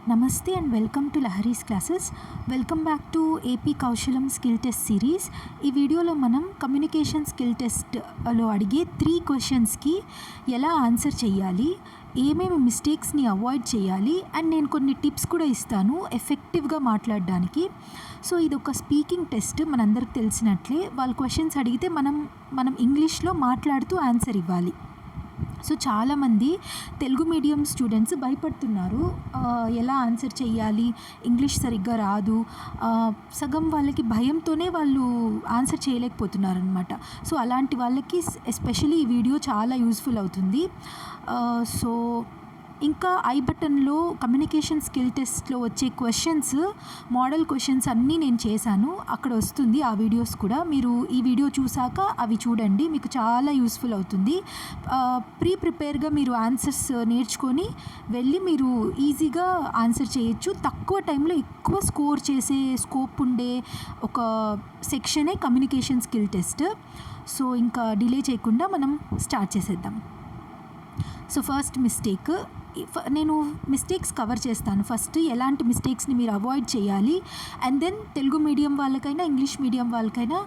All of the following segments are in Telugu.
Namaste and welcome to Lahari's classes. Welcome back to AP Kaushalam skill test series. ఈ వీడియోలో మనం కమ్యూనికేషన్ స్కిల్ టెస్ట్లో అడిగే 3 క్వశ్చన్స్కి ఎలా ఆన్సర్ చేయాలి, ఏమేమి మిస్టేక్స్ని అవాయిడ్ చేయాలి అండ్ నేను కొన్ని టిప్స్ కూడా ఇస్తాను ఎఫెక్టివ్గా మాట్లాడడానికి. సో ఇది ఒక స్పీకింగ్ టెస్ట్, మనందరికి తెలిసినట్లే. వాళ్ళు క్వశ్చన్స్ అడిగితే మనం ఇంగ్లీష్లో మాట్లాడుతూ ఆన్సర్ ఇవ్వాలి. సో చాలామంది తెలుగు మీడియం స్టూడెంట్స్ భయపడుతున్నారు, ఎలా ఆన్సర్ చేయాలి, ఇంగ్లీష్ సరిగ్గా రాదు. సగం వాళ్ళకి భయంతోనే వాళ్ళు ఆన్సర్ చేయలేకపోతున్నారు అనమాట. సో అలాంటి వాళ్ళకి ఎస్పెషలీ ఈ వీడియో చాలా యూస్ఫుల్ అవుతుంది. సో ఇంకా ఐ బటన్లో కమ్యూనికేషన్ స్కిల్ టెస్ట్లో వచ్చే క్వశ్చన్స్, మోడల్ క్వశ్చన్స్ అన్నీ నేను చేశాను, అక్కడ వస్తుంది ఆ వీడియోస్ కూడా. మీరు ఈ వీడియో చూసాక అవి చూడండి, మీకు చాలా యూస్ఫుల్ అవుతుంది. ప్రిపేర్గా మీరు ఆన్సర్స్ నేర్చుకొని వెళ్ళి మీరు ఈజీగా ఆన్సర్ చేయొచ్చు. తక్కువ టైంలో ఎక్కువ స్కోర్ చేసే స్కోప్ ఉండే ఒక సెక్షనే కమ్యూనికేషన్ స్కిల్ టెస్ట్. సో ఇంకా డిలే చేయకుండా మనం స్టార్ట్ చేసేద్దాం. సో ఫస్ట్ మిస్టేక్, నేను మిస్టేక్స్ కవర్ చేస్తాను. ఫస్ట్ ఎలాంటి మిస్టేక్స్ని మీరు అవాయిడ్ చేయాలి, అండ్ దెన్ తెలుగు మీడియం వాళ్ళకైనా ఇంగ్లీష్ మీడియం వాళ్ళకైనా,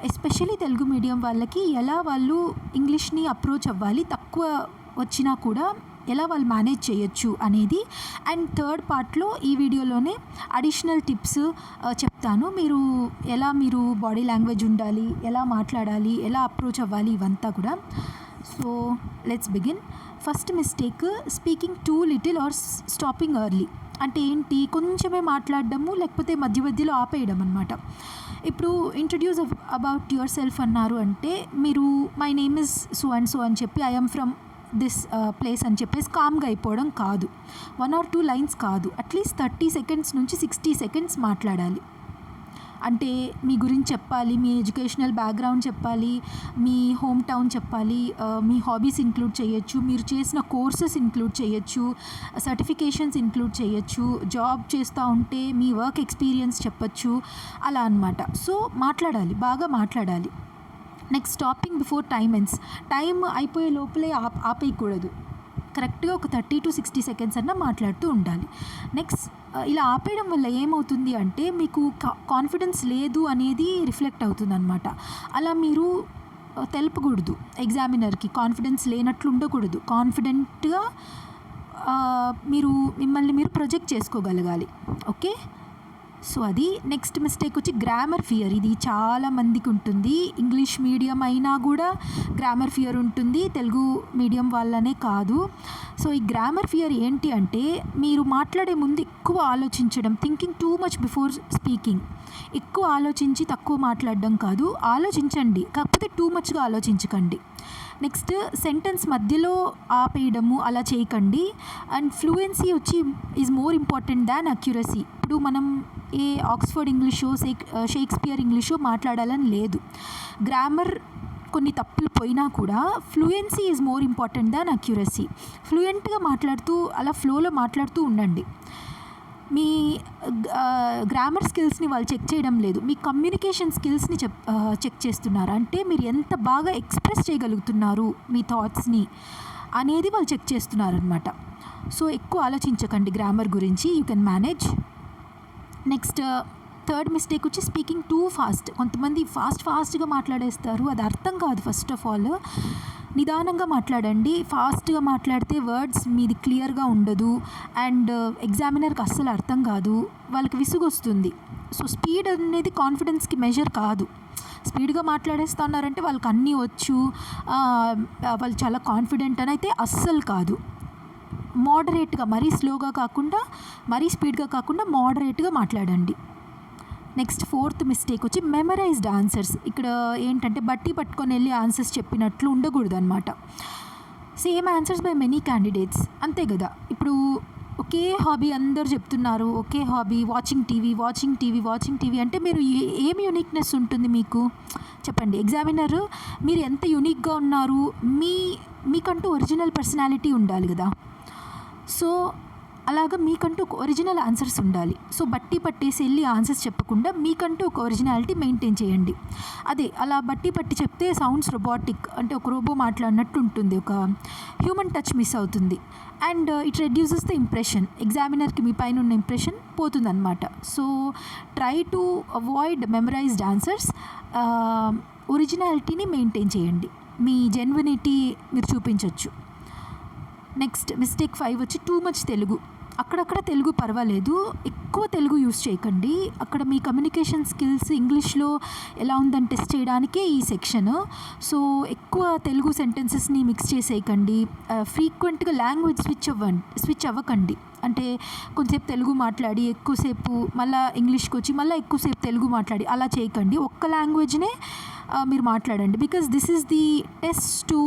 ఎస్పెషల్లీ తెలుగు మీడియం వాళ్ళకి ఎలా వాళ్ళు ఇంగ్లీష్ని అప్రోచ్ అవ్వాలి, తక్కువ వచ్చినా కూడా ఎలా వాళ్ళు మేనేజ్ చేయొచ్చు అనేది. అండ్ థర్డ్ పార్ట్లో ఈ వీడియోలోనే అడిషనల్ టిప్స్ చెప్తాను. మీరు బాడీ లాంగ్వేజ్ ఉండాలి, ఎలా మాట్లాడాలి, ఎలా అప్రోచ్ అవ్వాలి, ఇవంతా కూడా. So let's begin. First mistake, speaking two little are stopping early. అంటే ఏంటి, కొంచెమే మాట్లాడడము లేకపోతే మధ్య మధ్యలో ఆపేయడం అనమాట. ఇప్పుడు ఇంట్రడ్యూస్ అబౌట్ యువర్ సెల్ఫ్ అన్నారు అంటే మీరు my name is so and so అని చెప్పి ఐఎమ్ ఫ్రమ్ దిస్ ప్లేస్ అని చెప్పేసి కామ్గా అయిపోవడం కాదు. 1 or 2 లైన్స్ కాదు, అట్లీస్ట్ 30 సెకండ్స్ నుంచి 60 సెకండ్స్ మాట్లాడాలి. అంటే మీ గురించి చెప్పాలి, మీ ఎడ్యుకేషనల్ బ్యాక్గ్రౌండ్ చెప్పాలి, మీ హోమ్ టౌన్ చెప్పాలి, మీ హాబీస్ ఇంక్లూడ్ చేయొచ్చు, మీరు చేసిన కోర్సెస్ ఇంక్లూడ్ చేయొచ్చు, సర్టిఫికేషన్స్ ఇంక్లూడ్ చేయొచ్చు, జాబ్ చేస్తూ ఉంటే మీ వర్క్ ఎక్స్పీరియన్స్ చెప్పచ్చు, అలా అన్నమాట. సో మాట్లాడాలి, బాగా మాట్లాడాలి. Next, stopping before time ends. Time అయిపోయే లోపలే ఆపేయకూడదు. కరెక్ట్గా ఒక 30 to 60 సెకండ్స్ అన్నా మాట్లాడుతూ ఉండాలి. నెక్స్ట్, ఇలా ఆపేయడం వల్ల ఏమవుతుంది అంటే మీకు కాన్ఫిడెన్స్ లేదు అనేది రిఫ్లెక్ట్ అవుతుంది అనమాట. అలా మీరు తెలుపకూడదు ఎగ్జామినర్కి, కాన్ఫిడెన్స్ లేనట్లు ఉండకూడదు. కాన్ఫిడెంట్గా మిమ్మల్ని మీరు ప్రొజెక్ట్ చేసుకోగలగాలి. ఓకే, సో అది. నెక్స్ట్ మిస్టేక్ వచ్చి గ్రామర్ ఫియర్. ఇది చాలా మందికి ఉంటుంది. ఇంగ్లీష్ మీడియం అయినా కూడా గ్రామర్ ఫియర్ ఉంటుంది, తెలుగు మీడియం వాళ్ళనే కాదు. సో ఈ గ్రామర్ ఫియర్ ఏంటి అంటే మీరు మాట్లాడే ముందు ఎక్కువ ఆలోచించడం, thinking too much before speaking. ఎక్కువ ఆలోచించి తక్కువ మాట్లాడడం కాదు, ఆలోచించండి, కాకపోతే టూ మచ్గా ఆలోచించకండి. నెక్స్ట్, సెంటెన్స్ మధ్యలో ఆపేయడము అలా చేయకండి. అండ్ ఫ్లూయెన్సీ వచ్చి is more important than accuracy. ఇప్పుడు మనం ఏ ఆక్స్ఫర్డ్ ఇంగ్లీషో షేక్స్పియర్ ఇంగ్లీషో మాట్లాడాలని లేదు. గ్రామర్ కొన్ని తప్పులు పోయినా కూడా fluency is more important than accuracy. ఫ్లూయెంట్గా మాట్లాడుతూ అలా ఫ్లోలో మాట్లాడుతూ ఉండండి. మీ గ్రామర్ స్కిల్స్ని వాళ్ళు చెక్ చేయడం లేదు, మీ కమ్యూనికేషన్ స్కిల్స్ని చెక్ చేస్తున్నారు. అంటే మీరు ఎంత బాగా ఎక్స్ప్రెస్ చేయగలుగుతున్నారు మీ థాట్స్ని అనేది వాళ్ళు చెక్ చేస్తున్నారనమాట. సో ఎక్కువ ఆలోచించకండి గ్రామర్ గురించి, you can manage. Next, third mistake వచ్చి స్పీకింగ్ టూ ఫాస్ట్. కొంతమంది ఫాస్ట్గా మాట్లాడేస్తారు, అది అర్థం కాదు. ఫస్ట్ ఆఫ్ ఆల్ నిదానంగా మాట్లాడండి. ఫాస్ట్గా మాట్లాడితే వర్డ్స్ మీది క్లియర్గా ఉండదు అండ్ ఎగ్జామినర్కి అస్సలు అర్థం కాదు, వాళ్ళకి విసుగు వస్తుంది. సో స్పీడ్ అనేది కాన్ఫిడెన్స్కి మెజర్ కాదు. స్పీడ్గా మాట్లాడేస్తున్నారంటే వాళ్ళకి అన్నీ వచ్చు, వాళ్ళు చాలా కాన్ఫిడెంట్ అని అయితే అస్సలు కాదు. మోడరేట్గా, మరీ స్లోగా కాకుండా మరీ స్పీడ్గా కాకుండా మోడరేట్గా మాట్లాడండి. నెక్స్ట్, ఫోర్త్ మిస్టేక్ వచ్చి మెమరైజ్డ్ ఆన్సర్స్. ఇక్కడ ఏంటంటే బట్టి పట్టుకొని వెళ్ళి ఆన్సర్స్ చెప్పినట్లు ఉండకూడదు అనమాట. Same answers by many candidates, అంతే కదా. ఇప్పుడు ఒకే హాబీ అందరు చెప్తున్నారు, ఒకే హాబీ వాచింగ్ టీవీ అంటే మీరు ఏం యూనిక్నెస్ ఉంటుంది మీకు చెప్పండి. ఎగ్జామినర్ మీరు ఎంత యూనిక్గా ఉన్నారు, మీకంటూ ఒరిజినల్ పర్సనాలిటీ ఉండాలి కదా. సో అలాగా మీకంటూ ఒక ఒరిజినల్ ఆన్సర్స్ ఉండాలి. సో బట్టి పట్టేసి వెళ్ళి ఆన్సర్స్ చెప్పకుండా మీకంటూ ఒక ఒరిజినాలిటీ మెయింటైన్ చేయండి. అదే అలా బట్టి పట్టి చెప్తే సౌండ్స్ రోబోటిక్, అంటే ఒక రోబో మాట్లాడినట్టు ఉంటుంది, ఒక హ్యూమన్ టచ్ మిస్ అవుతుంది. And it reduces the impression, ఎగ్జామినర్కి మీ పైన ఉన్న ఇంప్రెషన్ పోతుందన్నమాట. So try to avoid memorised answers, ఒరిజినాలిటీని మెయింటైన్ చేయండి, మీ జెన్యునిటీ మీరు చూపించవచ్చు. నెక్స్ట్ మిస్టేక్ 5 వచ్చి టూ మచ్ తెలుగు. అక్కడక్కడ తెలుగు పర్వాలేదు, ఎక్కువ తెలుగు యూస్ చేయకండి. అక్కడ మీ కమ్యూనికేషన్ స్కిల్స్ ఇంగ్లీష్లో ఎలా ఉందని టెస్ట్ చేయడానికే ఈ సెక్షన్. సో ఎక్కువ తెలుగు సెంటెన్సెస్ని మిక్స్ చేసేయకండి. ఫ్రీక్వెంట్గా లాంగ్వేజ్ స్విచ్ అవ్వకండి. అంటే కొంచెంసేపు తెలుగు మాట్లాడి ఎక్కువసేపు మళ్ళీ ఇంగ్లీష్కి వచ్చి మళ్ళీ ఎక్కువసేపు తెలుగు మాట్లాడి అలా చేయకండి. ఒక్క లాంగ్వేజ్నే మీరు మాట్లాడండి. Because this is the test to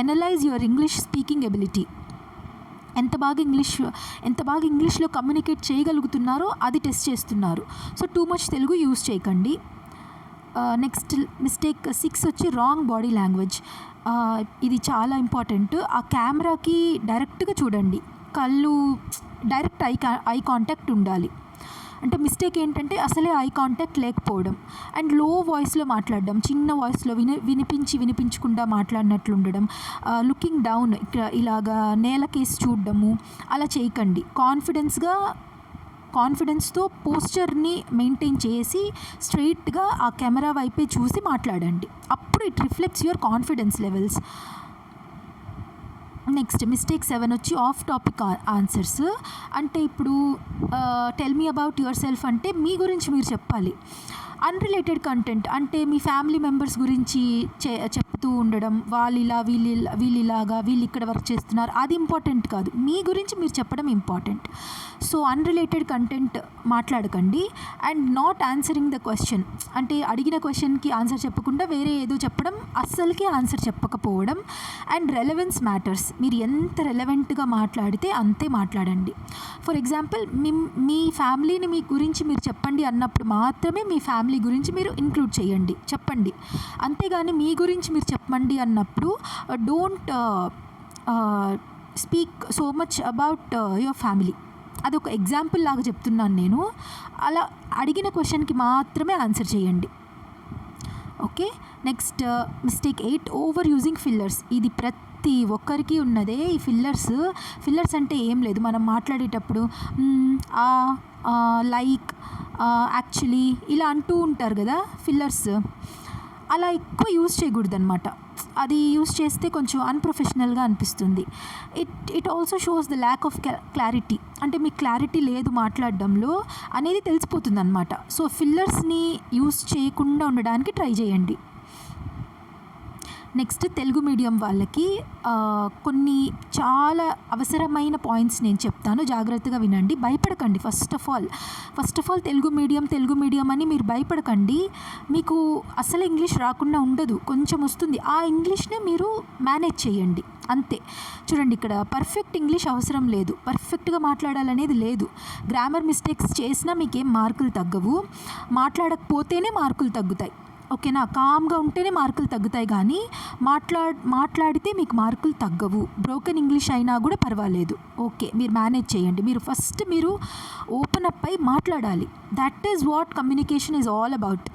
analyse your English speaking ability. ఎంత బాగా ఇంగ్లీష్లో కమ్యూనికేట్ చేయగలుగుతున్నారో అది టెస్ట్ చేస్తున్నారు. So too much Telugu use చేయకండి. నెక్స్ట్ మిస్టేక్ 6 వచ్చి రాంగ్ బాడీ లాంగ్వేజ్. ఇది చాలా ఇంపార్టెంట్. ఆ కెమెరాకి డైరెక్ట్గా చూడండి, కళ్ళు డైరెక్ట్ ఐ కాంటాక్ట్ ఉండాలి. అంటే మిస్టేక్ ఏంటంటే అసలే ఐ కాంటాక్ట్ లేకపోవడం, అండ్ లో వాయిస్లో మాట్లాడడం, చిన్న వాయిస్లో వినిపించకుండా మాట్లాడినట్లు ఉండడం, లుకింగ్ డౌన్, ఇక్కడ ఇలాగా నేలకేసి చూడడము, అలా చేయకండి. కాన్ఫిడెన్స్తో పోస్చర్ని మెయింటైన్ చేసి స్ట్రైట్గా ఆ కెమెరా వైపే చూసి మాట్లాడండి. అప్పుడు it reflects your confidence levels. Next mistake 7 వచ్చి ఆఫ్ టాపిక్ ఆన్సర్స్. అంటే ఇప్పుడు tell me about your self అంటే మీ గురించి మీరు చెప్పాలి. అన్రిలేటెడ్ కంటెంట్ అంటే మీ ఫ్యామిలీ మెంబర్స్ గురించి చెప్తూ ఉండడం, వీళ్ళు ఇక్కడ వర్క్ చేస్తున్నారు, అది ఇంపార్టెంట్ కాదు. మీ గురించి మీరు చెప్పడం ఇంపార్టెంట్. సో అన్రిలేటెడ్ కంటెంట్ మాట్లాడకండి. And not answering the question, అంటే అడిగిన క్వశ్చన్కి ఆన్సర్ చెప్పకుండా వేరే ఏదో చెప్పడం, అస్సలకే ఆన్సర్ చెప్పకపోవడం. అండ్ రెలవెన్స్ మ్యాటర్స్, మీరు ఎంత రెలవెంట్గా మాట్లాడితే అంతే మాట్లాడండి. ఫర్ ఎగ్జాంపుల్ మీ ఫ్యామిలీని మీ గురించి మీరు చెప్పండి అన్నప్పుడు మాత్రమే మీ ఫ్యామిలీ గురించి మీరు ఇంక్లూడ్ చేయండి, చెప్పండి. అంతేగాని మీ గురించి మీరు చెప్పండి అన్నప్పుడు don't speak so much about your family. అదొక ఎగ్జాంపుల్ లాగా చెప్తున్నాను నేను. అలా అడిగిన క్వశ్చన్కి మాత్రమే ఆన్సర్ చేయండి. Okay. Next mistake 8 over using fillers. ఇది ప్రతి ఒక్కరికి ఉన్నదే. ఈ ఫిల్లర్స్ అంటే ఏం లేదు, మనం మాట్లాడేటప్పుడు లైక్, యాక్చువల్లీ ఇలా అంటూ ఉంటారు కదా ఫిల్లర్స్, అలా ఎక్కువ యూజ్ చేయకూడదు అనమాట. అది యూజ్ చేస్తే కొంచెం అన్ప్రొఫెషనల్గా అనిపిస్తుంది. It also shows the lack of clarity, అంటే మీకు క్లారిటీ లేదు మాట్లాడడంలో అనేది తెలిసిపోతుంది అనమాట. సో ఫిల్లర్స్ని యూజ్ చేయకుండా ఉండడానికి ట్రై చేయండి. నెక్స్ట్ తెలుగు మీడియం వాళ్ళకి కొన్ని చాలా అవసరమైన పాయింట్స్ నేను చెప్తాను, జాగ్రత్తగా వినండి. భయపడకండి. First of all Telugu medium అని మీరు భయపడకండి. మీకు అసలు ఇంగ్లీష్ రాకుండా ఉండదు, కొంచెం వస్తుంది. ఆ ఇంగ్లీష్నే మీరు మేనేజ్ చేయండి అంతే. చూడండి, ఇక్కడ పర్ఫెక్ట్ ఇంగ్లీష్ అవసరం లేదు, పర్ఫెక్ట్గా మాట్లాడాలనేది లేదు. గ్రామర్ మిస్టేక్స్ చేసినా మీకేం మార్కులు తగ్గవు, మాట్లాడకపోతేనే మార్కులు తగ్గుతాయి. ఓకేనా? కామ్గా ఉంటేనే మార్కులు తగ్గుతాయి, కానీ మాట్లాడితే మీకు మార్కులు తగ్గవు. బ్రోకెన్ ఇంగ్లీష్ అయినా కూడా పర్వాలేదు. ఓకే, మీరు మేనేజ్ చేయండి. మీరు ఓపెన్ అప్ అయి మాట్లాడాలి. That is what communication is all about.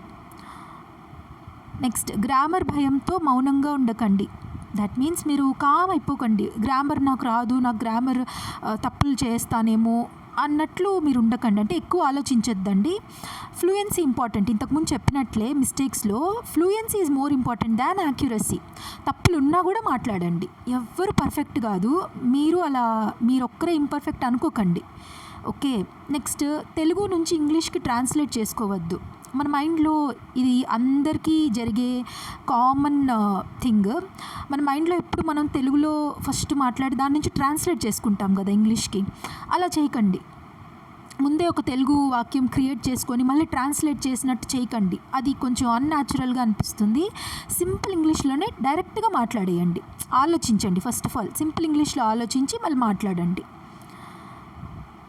Next, grammar భయంతో మౌనంగా ఉండకండి. దట్ మీన్స్ మీరు కామ్ అయిపోకండి. గ్రామర్ నాకు రాదు, నాకు గ్రామర్ తప్పులు చేస్తానేమో అన్నట్లు మీరు ఉండకండి. అంటే ఎక్కువ ఆలోచించొద్దండి. Fluency important. ఇంతకుముందు చెప్పినట్లే మిస్టేక్స్లో fluency is more important than accuracy. తప్పులు ఉన్నా కూడా మాట్లాడండి. ఎవ్వరు పర్ఫెక్ట్ కాదు, మీరు ఒక్కరే ఇంపర్ఫెక్ట్ అనుకోకండి. ఓకే. నెక్స్ట్, తెలుగు నుంచి ఇంగ్లీష్కి ట్రాన్స్లేట్ చేసుకోవద్దు. మన మైండ్లో ఇది అందరికీ జరిగే కామన్ థింగ్. మన మైండ్లో ఎప్పుడు మనం తెలుగులో ఫస్ట్ మాట్లాడి దాని నుంచి ట్రాన్స్లేట్ చేసుకుంటాం కదా ఇంగ్లీష్కి. అలా చేయకండి. ముందే ఒక తెలుగు వాక్యం క్రియేట్ చేసుకొని మళ్ళీ ట్రాన్స్లేట్ చేసినట్టు చేయకండి. అది కొంచెం అన్యాచురల్గా అనిపిస్తుంది. సింపుల్ ఇంగ్లీష్లోనే డైరెక్ట్గా మాట్లాడేయండి. ఆలోచించండి. ఫస్ట్ ఆఫ్ ఆల్ సింపుల్ ఇంగ్లీష్లో ఆలోచించి మళ్ళీ మాట్లాడండి.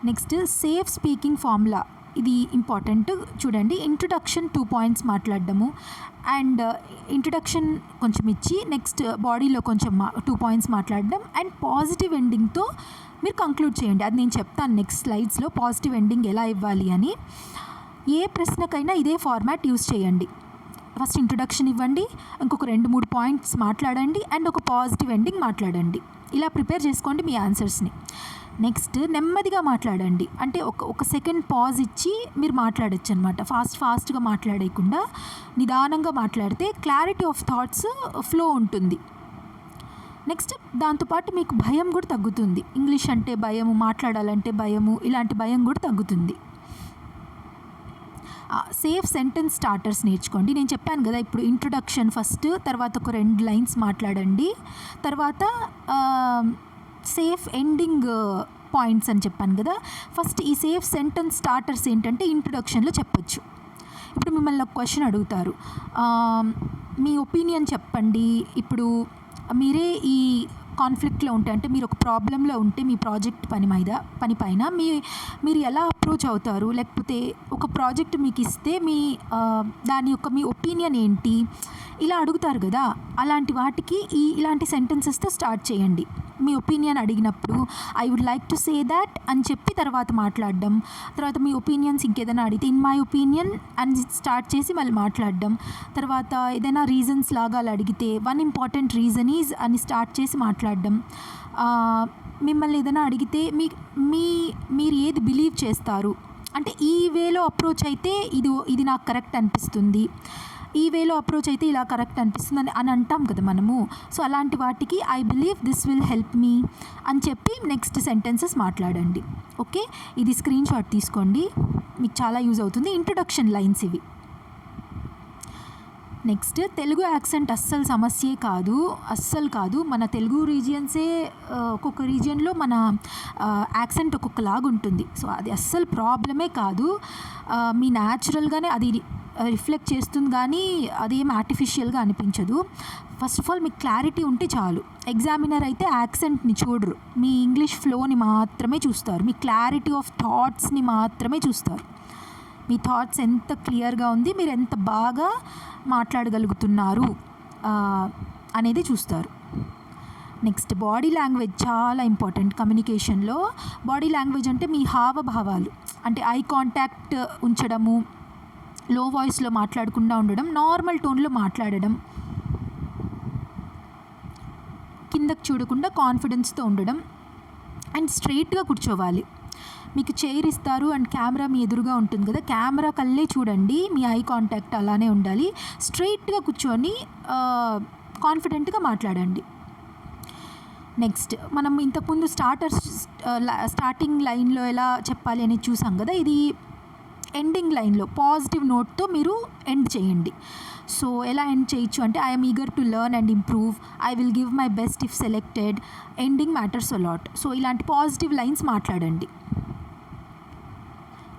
Next, safe speaking formula. ఇది ఇంపార్టెంట్. చూడండి, ఇంట్రొడక్షన్ 2 పాయింట్స్ మాట్లాడడము, అండ్ ఇంట్రొడక్షన్ కొంచెం ఇచ్చి నెక్స్ట్ బాడీలో కొంచెం 2 పాయింట్స్ మాట్లాడడం, అండ్ పాజిటివ్ ఎండింగ్తో మీరు కంక్లూడ్ చేయండి. అది నేను చెప్తాను నెక్స్ట్ స్లైడ్స్లో పాజిటివ్ ఎండింగ్ ఎలా ఇవ్వాలి అని. ఏ ప్రశ్నకైనా ఇదే ఫార్మాట్ యూస్ చేయండి. ఫస్ట్ ఇంట్రొడక్షన్ ఇవ్వండి, ఇంకొక 2-3 పాయింట్స్ మాట్లాడండి, అండ్ ఒక పాజిటివ్ ఎండింగ్ మాట్లాడండి. ఇలా ప్రిపేర్ చేసుకోండి మీ ఆన్సర్స్ని. నెక్స్ట్ నెమ్మదిగా మాట్లాడండి. అంటే ఒక సెకండ్ పాజ్ ఇచ్చి మీరు మాట్లాడచ్చు అనమాట. ఫాస్ట్గా మాట్లాడకుండా నిదానంగా మాట్లాడితే క్లారిటీ ఆఫ్ థాట్స్ ఫ్లో ఉంటుంది. నెక్స్ట్ దాంతోపాటు మీకు భయం కూడా తగ్గుతుంది. ఇంగ్లీష్ అంటే భయము, మాట్లాడాలంటే భయము, ఇలాంటి భయం కూడా తగ్గుతుంది. సేఫ్ సెంటెన్స్ స్టార్టర్స్ నేర్చుకోండి. నేను చెప్పాను కదా, ఇప్పుడు ఇంట్రొడక్షన్ ఫస్ట్, తర్వాత ఒక 2 లైన్స్ మాట్లాడండి, తర్వాత సేఫ్ ఎండింగ్ పాయింట్స్ అని చెప్పాను కదా. ఫస్ట్ ఈ సేఫ్ సెంటెన్స్ స్టార్టర్స్ ఏంటంటే ఇంట్రొడక్షన్లో చెప్పొచ్చు. ఇప్పుడు మిమ్మల్ని ఒక క్వశ్చన్ అడుగుతారు, మీ ఒపీనియన్ చెప్పండి. ఇప్పుడు మీరే ఈ కాన్ఫ్లిక్ట్లో ఉంటే, అంటే మీరు ఒక ప్రాబ్లంలో ఉంటే మీ ప్రాజెక్ట్ పని పైన మీరు ఎలా అప్రోచ్ అవుతారు, లేకపోతే ఒక ప్రాజెక్ట్ మీకు ఇస్తే దాని యొక్క మీ ఒపీనియన్ ఏంటి, ఇలా అడుగుతారు కదా. అలాంటి వాటికి ఇలాంటి సెంటెన్సెస్తో స్టార్ట్ చేయండి. మీ ఒపీనియన్ అడిగినప్పుడు I would like to say that అని చెప్పి తర్వాత మాట్లాడడం. తర్వాత మీ ఒపీనియన్స్ ఇంకేదైనా అడిగితే ఇన్ మై ఒపీనియన్ అని స్టార్ట్ చేసి మళ్ళీ మాట్లాడడం. తర్వాత ఏదైనా రీజన్స్ లాగా అడిగితే వన్ ఇంపార్టెంట్ రీజన్ ఈజ్ అని స్టార్ట్ చేసి మాట్లాడడం. మిమ్మల్ని ఏదైనా అడిగితే మీరు ఏది బిలీవ్ చేస్తారు, అంటే ఈ వేలో అప్రోచ్ అయితే ఇది నాకు కరెక్ట్ అనిపిస్తుంది, ఈ వేలో అప్రోచ్ అయితే ఇలా కరెక్ట్ అనిపిస్తుంది అని అంటాం కదా మనము. సో అలాంటి వాటికి I believe this will help me అని చెప్పి నెక్స్ట్ సెంటెన్సెస్ మాట్లాడండి. ఓకే, ఇది స్క్రీన్ షాట్ తీసుకోండి, మీకు చాలా యూజ్ అవుతుంది. ఇంట్రొడక్షన్ లైన్స్ ఇవి. నెక్స్ట్ తెలుగు యాక్సెంట్ అస్సలు కాదు. మన తెలుగు రీజియన్సే ఒక్కొక్క రీజియన్లో మన యాక్సెంట్ ఒక్కొక్కలాగా ఉంటుంది. సో అది అస్సలు ప్రాబ్లమే కాదు. మీ న్యాచురల్గానే అది రిఫ్లెక్ట్ చేస్తుంది, కానీ అదేం ఆర్టిఫిషియల్గా అనిపించదు. ఫస్ట్ ఆఫ్ ఆల్ మీకు క్లారిటీ ఉంటే చాలు. ఎగ్జామినర్ అయితే యాక్సెంట్ని చూడరు, మీ ఇంగ్లీష్ ఫ్లోని మాత్రమే చూస్తారు, మీ క్లారిటీ ఆఫ్ థాట్స్ని మాత్రమే చూస్తారు. మీ థాట్స్ ఎంత క్లియర్గా ఉంది, మీరు ఎంత బాగా మాట్లాడగలుగుతున్నారు అనేది చూస్తారు. నెక్స్ట్ బాడీ లాంగ్వేజ్ చాలా ఇంపార్టెంట్ కమ్యూనికేషన్లో. బాడీ లాంగ్వేజ్ అంటే మీ హావభావాలు, అంటే ఐ కాంటాక్ట్ ఉంచడము, లో వాయిస్లో మాట్లాడకుండా ఉండడం, నార్మల్ టోన్లో మాట్లాడడం, కిందకు చూడకుండా కాన్ఫిడెన్స్తో ఉండడం, అండ్ స్ట్రైట్గా కూర్చోవాలి. మీకు చైర్ ఇస్తారు అండ్ కెమెరా మీ ఎదురుగా ఉంటుంది కదా, కెమెరా కళ్ళే చూడండి, మీ ఐ కాంటాక్ట్ అలానే ఉండాలి. స్ట్రైట్గా కూర్చొని కాన్ఫిడెంట్గా మాట్లాడండి. నెక్స్ట్ మనం ఇంతకుముందు స్టార్టింగ్ లైన్లో ఎలా చెప్పాలి అనేది చూసాం కదా, ఇది ఎండింగ్ లైన్లో పాజిటివ్ నోట్తో మీరు ఎండ్ చేయండి. సో ఎలా ఎండ్ చేయొచ్చు అంటే I'm eager to learn and improve, I will give my best if selected, ending matters a lot. So ఇలాంటి పాజిటివ్ లైన్స్ మాట్లాడండి.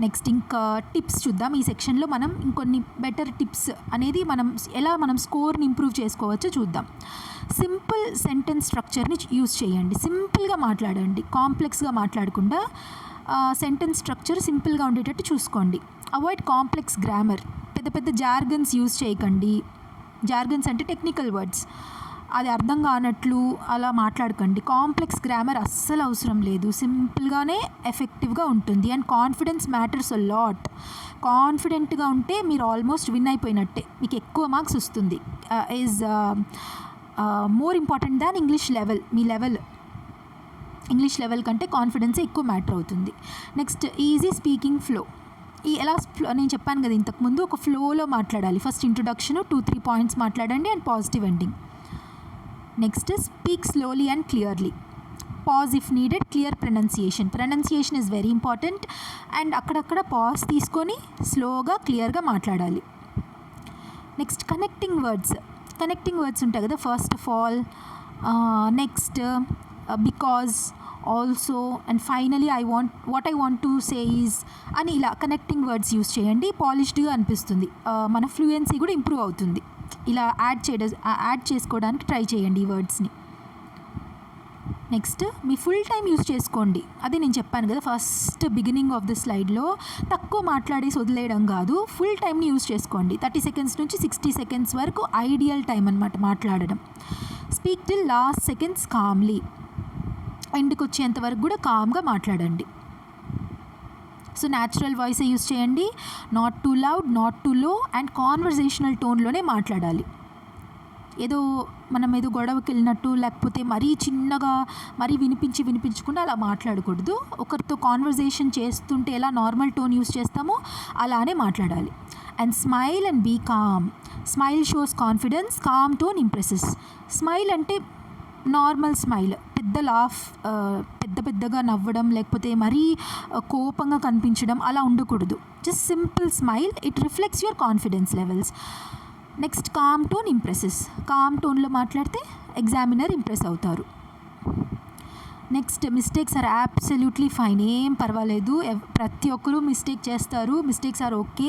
నెక్స్ట్ ఇంకా టిప్స్ చూద్దాం. ఈ సెక్షన్లో మనం ఇంకొన్ని బెటర్ టిప్స్ అనేది మనం స్కోర్ని ఇంప్రూవ్ చేసుకోవచ్చో చూద్దాం. సింపుల్ సెంటెన్స్ స్ట్రక్చర్ని యూజ్ చేయండి. సింపుల్గా మాట్లాడండి, కాంప్లెక్స్గా మాట్లాడకుండా సెంటెన్స్ స్ట్రక్చర్ సింపుల్గా ఉండేటట్టు చూసుకోండి. అవాయిడ్ కాంప్లెక్స్ గ్రామర్, పెద్ద జార్గన్స్ యూజ్ చేయకండి. జార్గన్స్ అంటే టెక్నికల్ వర్డ్స్, అది అర్థం కానట్లు అలా మాట్లాడకండి. కాంప్లెక్స్ గ్రామర్ అస్సలు అవసరం లేదు, సింపుల్గానే ఎఫెక్టివ్గా ఉంటుంది. And confidence matters a lot. కాన్ఫిడెంట్గా ఉంటే మీరు ఆల్మోస్ట్ విన్ అయిపోయినట్టే, మీకు ఎక్కువ మార్క్స్ వస్తుంది. Is more important than English level. Me English level కంటే కాన్ఫిడెన్సే ఎక్కువ మ్యాటర్ అవుతుంది. Next easy speaking flow. నేను చెప్పాను కదా ఇంతకుముందు, ఒక ఫ్లోలో మాట్లాడాలి. ఫస్ట్ ఇంట్రొడక్షన్ 2-3 పాయింట్స్ మాట్లాడండి and positive ending. Next speak slowly and clearly. Pause if needed. Clear pronunciation is very important. And అక్కడక్కడ పాజ్ తీసుకొని స్లోగా క్లియర్గా మాట్లాడాలి. నెక్స్ట్ కనెక్టింగ్ వర్డ్స్ ఉంటాయి కదా, first of all, next because, also, and finally what I want to say is అని ఇలా కనెక్టింగ్ వర్డ్స్ యూజ్ చేయండి. పాలిష్డ్గా అనిపిస్తుంది, మన ఫ్లూయెన్సీ కూడా ఇంప్రూవ్ అవుతుంది. ఇలా యాడ్ చేసుకోవడానికి ట్రై చేయండి ఈ వర్డ్స్ని. నెక్స్ట్ మీ ఫుల్ టైం యూజ్ చేసుకోండి. అదే నేను చెప్పాను కదా ఫస్ట్ బిగినింగ్ ఆఫ్ ద స్లైడ్లో, తక్కువ మాట్లాడేసి వదిలేయడం కాదు, ఫుల్ టైంని యూజ్ చేసుకోండి. 30 సెకండ్స్ నుంచి 60 సెకండ్స్ వరకు ఐడియల్ టైం అనమాట మాట్లాడడం. Speak till last seconds calmly. ఎండ్కి వచ్చేంత వరకు కూడా కామ్గా మాట్లాడండి. సో న్యాచురల్ వాయిసే యూస్ చేయండి, not too loud, not too low, and conversational టోన్లోనే మాట్లాడాలి. మనం ఏదో గొడవకి వెళ్ళినట్టు, లేకపోతే మరీ చిన్నగా మరీ వినిపించకుండా అలా మాట్లాడకూడదు. ఒకరితో కాన్వర్జేషన్ చేస్తుంటే ఎలా నార్మల్ టోన్ యూస్ చేస్తామో అలానే మాట్లాడాలి. And smile and be calm. Smile shows confidence, calm tone impresses. Smile అంటే నార్మల్ స్మైల్, పెద్ద లాఫ్, పెద్దగా నవ్వడం, లేకపోతే మరీ కోపంగా కనిపించడం అలా ఉండకూడదు. Just simple smile, it reflects your confidence levels. Next calm tone impresses. Calm టోన్లో మాట్లాడితే ఎగ్జామినర్ ఇంప్రెస్ అవుతారు. Next mistakes are absolutely fine, ఏం పర్వాలేదు, ప్రతి ఒక్కరూ మిస్టేక్ చేస్తారు, mistakes are okay.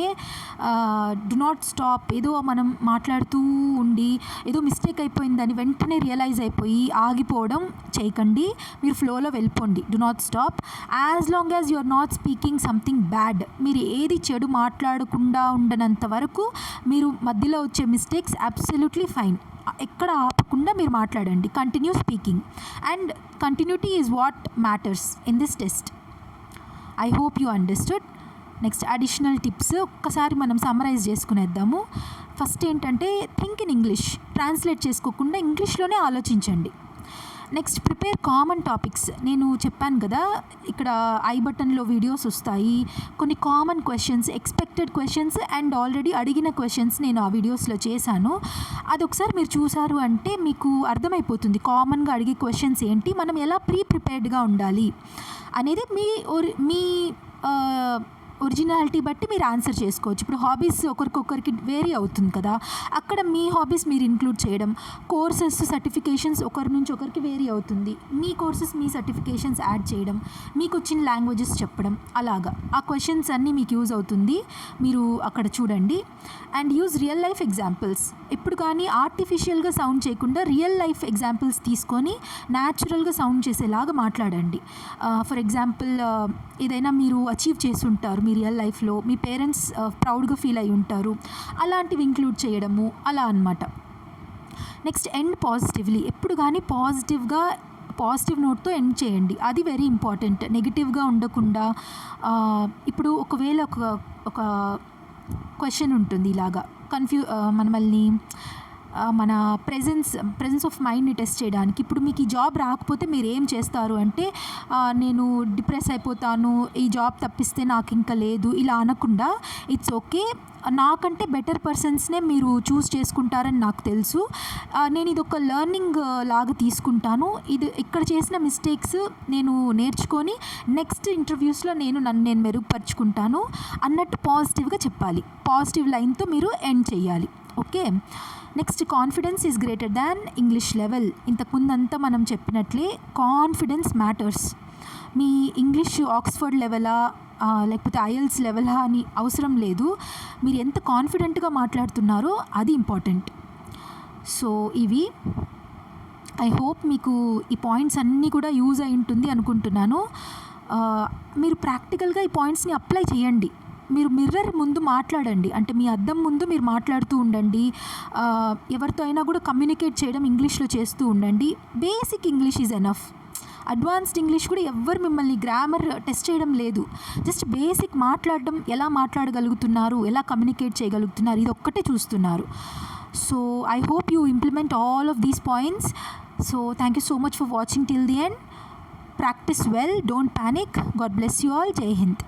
Do not stop. ఏదో మనం మాట్లాడుతూ ఉండి ఏదో మిస్టేక్ అయిపోయిందని వెంటనే రియలైజ్ అయిపోయి ఆగిపోవడం చేయకండి, మీరు ఫ్లోలో వెళ్ళిపోండి. Do not stop. As long as you are not speaking something bad, మీరు ఏది చెడు మాట్లాడకుండా ఉండనంత వరకు మీరు మధ్యలో వచ్చే మిస్టేక్స్ అబ్సల్యూట్లీ ఫైన్. ఎక్కడ ఆపకుండా మీరు మాట్లాడండి. Continue speaking, and continuity is what matters in this test. I hope you understood. Next additional tips ఒక్కసారి మనం సమ్మరైజ్ చేసుకునేద్దాము. ఫస్ట్ ఏంటంటే థింక్ ఇన్ ఇంగ్లీష్, ట్రాన్స్లేట్ చేసుకోకుండా ఇంగ్లీష్లోనే ఆలోచించండి. Next prepare common topics. నేను చెప్పాను కదా, ఇక్కడ ఐ బటన్లో వీడియోస్ వస్తాయి, కొన్ని common questions, expected questions and already అడిగిన క్వశ్చన్స్ నేను ఆ వీడియోస్లో చేశాను. అది ఒకసారి మీరు చూసారు అంటే మీకు అర్థమైపోతుంది కామన్గా అడిగే క్వశ్చన్స్ ఏంటి, మనం ఎలా ప్రిపేర్డ్గా ఉండాలి అనేది. మీ ఒరిజినాలిటీ బట్టి మీరు ఆన్సర్ చేసుకోవచ్చు. ఇప్పుడు హాబీస్ ఒకరికొకరికి వేరీ అవుతుంది కదా, అక్కడ మీ హాబీస్ మీరు ఇంక్లూడ్ చేయడం. కోర్సెస్, సర్టిఫికేషన్స్ ఒకరి నుంచి ఒకరికి వేరీ అవుతుంది, మీ కోర్సెస్ మీ సర్టిఫికేషన్స్ యాడ్ చేయడం, మీకు వచ్చిన లాంగ్వేజెస్ చెప్పడం, అలాగా ఆ క్వశ్చన్స్ అన్నీ మీకు యూజ్ అవుతుంది, మీరు అక్కడ చూడండి. And use real life examples. ఎప్పుడు కానీ ఆర్టిఫిషియల్గా సౌండ్ చేయకుండా రియల్ లైఫ్ ఎగ్జాంపుల్స్ తీసుకొని న్యాచురల్గా సౌండ్ చేసేలాగా మాట్లాడండి. ఫర్ ఎగ్జాంపుల్ ఏదైనా మీరు అచీవ్ చేసి ఉంటారు మీ రియల్ లైఫ్లో, మీ పేరెంట్స్ ప్రౌడ్గా ఫీల్ అయి ఉంటారు, అలాంటివి ఇంక్లూడ్ చేయడము అలా అన్నమాట. Next end positively. ఎప్పుడు కానీ పాజిటివ్ నోట్తో ఎండ్ చేయండి, అది వెరీ ఇంపార్టెంట్. నెగిటివ్గా ఉండకుండా. ఇప్పుడు ఒకవేళ ఒక క్వశ్చన్ ఉంటుంది ఇలాగా, మనల్ని మన ప్రెజెన్స్ ఆఫ్ మైండ్ని టెస్ట్ చేయడానికి. ఇప్పుడు మీకు ఈ జాబ్ రాకపోతే మీరు ఏం చేస్తారు అంటే, నేను డిప్రెస్ అయిపోతాను, ఈ జాబ్ తప్పిస్తే నాకు ఇంకా లేదు, ఇలా అనకుండా ఇట్స్ ఓకే, నాకంటే బెటర్ పర్సన్స్నే మీరు చూస్ చేసుకుంటారని నాకు తెలుసు, నేను ఇది ఒక లెర్నింగ్ లాగా తీసుకుంటాను, ఇక్కడ చేసిన మిస్టేక్స్ నేను నేర్చుకొని నెక్స్ట్ ఇంటర్వ్యూస్లో నన్ను నేను మెరుగుపరుచుకుంటాను అన్నట్టు పాజిటివ్గా చెప్పాలి. పాజిటివ్ లైన్తో మీరు ఎండ్ చేయాలి. Okay. Next confidence is greater than English level. ఇంతకుముందంతా మనం చెప్పినట్లే కాన్ఫిడెన్స్ మ్యాటర్స్. మీ ఇంగ్లీష్ ఆక్స్ఫర్డ్ లెవెలా లేకపోతే ఐఎల్స్ లెవెలా అని అవసరం లేదు, మీరు ఎంత కాన్ఫిడెంట్గా మాట్లాడుతున్నారో అది ఇంపార్టెంట్. సో ఇవి ఐ హోప్ మీకు ఈ పాయింట్స్ అన్నీ కూడా యూజ్ అయి ఉంటుంది అనుకుంటున్నాను. మీరు ప్రాక్టికల్గా ఈ పాయింట్స్ని అప్లై చేయండి. మీరు మిర్రర్ ముందు మాట్లాడండి, అంటే మీ అద్దం ముందు మీరు మాట్లాడుతూ ఉండండి. ఎవరితో అయినా కూడా కమ్యూనికేట్ చేయడం ఇంగ్లీష్లో చేస్తూ ఉండండి. Basic English is enough. Advanced English కూడా ఎవ్వరు మిమ్మల్ని గ్రామర్ టెస్ట్ చేయడం లేదు. జస్ట్ బేసిక్ మాట్లాడడం, ఎలా మాట్లాడగలుగుతున్నారు, ఎలా కమ్యూనికేట్ చేయగలుగుతున్నారు, ఇది ఒక్కటే చూస్తున్నారు. So I hope you implement all of these points. So thank you so much for watching till the end. Practice well, don't panic. God bless you all. జై హింద్.